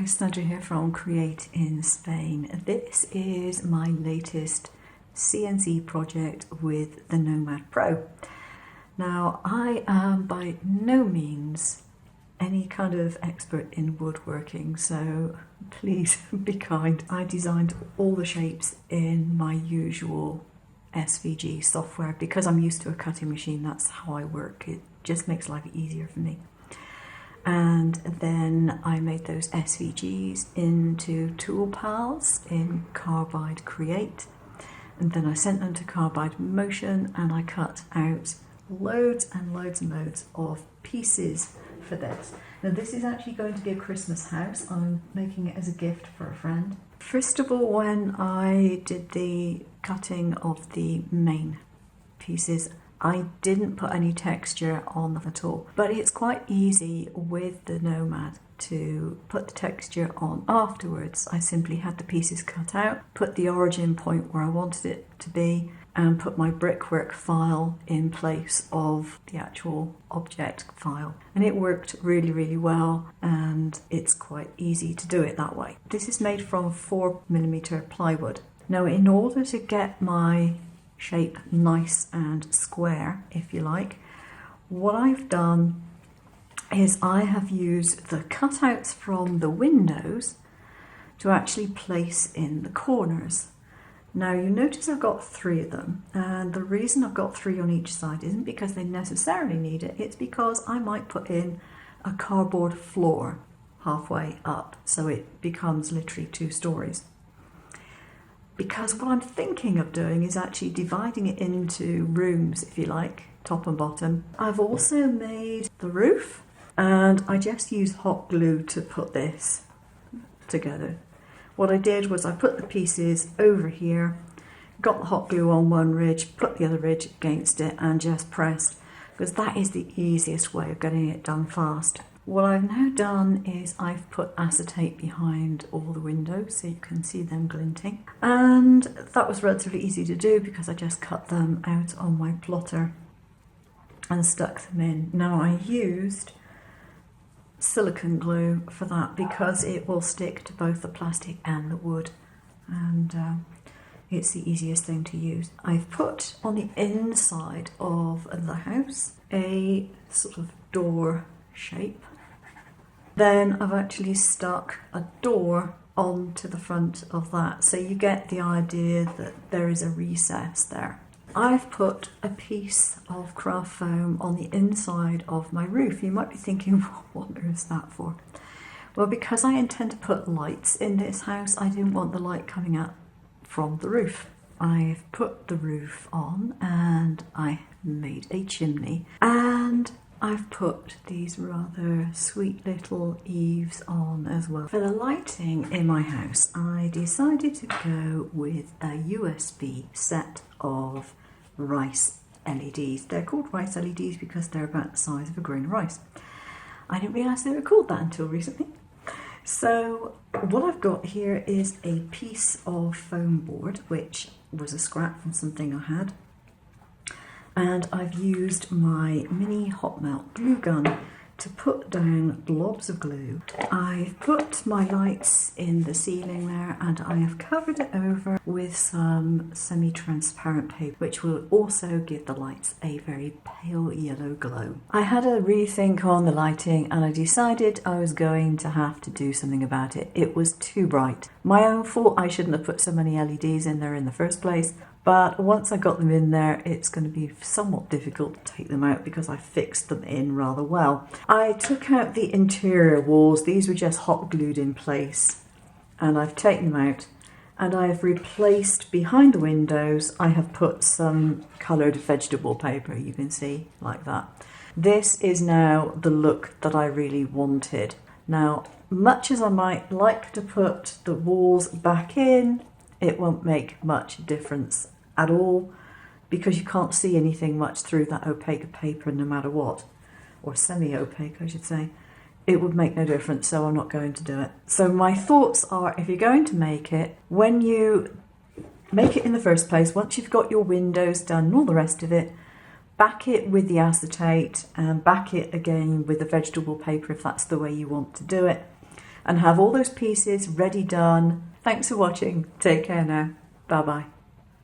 guys, Sandra here from Create in Spain. This is my latest CNC project with the Nomad Pro. Now, I am by no means any kind of expert in woodworking, so please be kind. I designed all the shapes in my usual SVG software because I'm used to a cutting machine. That's how I work. It just makes life easier for me. And then I made those SVGs into tool pals in Carbide Create, and then I sent them to Carbide Motion, and I cut out loads and loads and loads of pieces for this. Now this is actually going to be a Christmas house. I'm making it as a gift for a friend. First of all, when I did the cutting of the main pieces, I didn't put any texture on them at all, but it's quite easy with the Nomad to put the texture on afterwards. I simply had the pieces cut out, put the origin point where I wanted it to be, and put my brickwork file in place of the actual object file. And it worked really, really well, and it's quite easy to do it that way. This is made from 4mm plywood. Now, in order to get my shape nice and square, if you like, what I've done is I have used the cutouts from the windows to actually place in the corners. Now you notice I've got 3 of them, and the reason I've got 3 on each side isn't because they necessarily need it, it's because I might put in a cardboard floor halfway up so it becomes literally 2 stories. Because what I'm thinking of doing is actually dividing it into rooms, if you like, top and bottom. I've also made the roof, and I just used hot glue to put this together. What I did was I put the pieces over here, got the hot glue on one ridge, put the other ridge against it, and just pressed, because that is the easiest way of getting it done fast. What I've now done is I've put acetate behind all the windows so you can see them glinting. And that was relatively easy to do because I just cut them out on my plotter and stuck them in. Now I used silicone glue for that because it will stick to both the plastic and the wood, and it's the easiest thing to use. I've put on the inside of the house a sort of door shape. Then I've actually stuck a door onto the front of that, so you get the idea that there is a recess there. I've put a piece of craft foam on the inside of my roof. You might be thinking, what on earth is that for? Well, because I intend to put lights in this house, I didn't want the light coming out from the roof. I've put the roof on, and I made a chimney, and I've put these rather sweet little eaves on as well. For the lighting in my house, I decided to go with a USB set of rice LEDs. They're called rice LEDs because they're about the size of a grain of rice. I didn't realise they were called that until recently. So what I've got here is a piece of foam board, which was a scrap from something I had. And I've used my mini hot melt glue gun to put down blobs of glue. I've put my lights in the ceiling there, and I have covered it over with some semi-transparent paper, which will also give the lights a very pale yellow glow. I had a rethink on the lighting, and I decided I was going to have to do something about it. It was too bright. My own fault, I shouldn't have put so many LEDs in there in the first place. But once I got them in there, it's going to be somewhat difficult to take them out because I fixed them in rather well. I took out the interior walls. These were just hot glued in place, and I've taken them out, and I have replaced behind the windows. I have put some coloured vegetable paper, you can see, like that. This is now the look that I really wanted. Now, much as I might like to put the walls back in, it won't make much difference at all because you can't see anything much through that opaque paper no matter what, or semi-opaque I should say. It would make no difference, so I'm not going to do it. So my thoughts are, if you're going to make it, when you make it in the first place, once you've got your windows done and all the rest of it, back it with the acetate and back it again with the vegetable paper if that's the way you want to do it. and have all those pieces ready done. Thanks for watching. Take care now. Bye bye.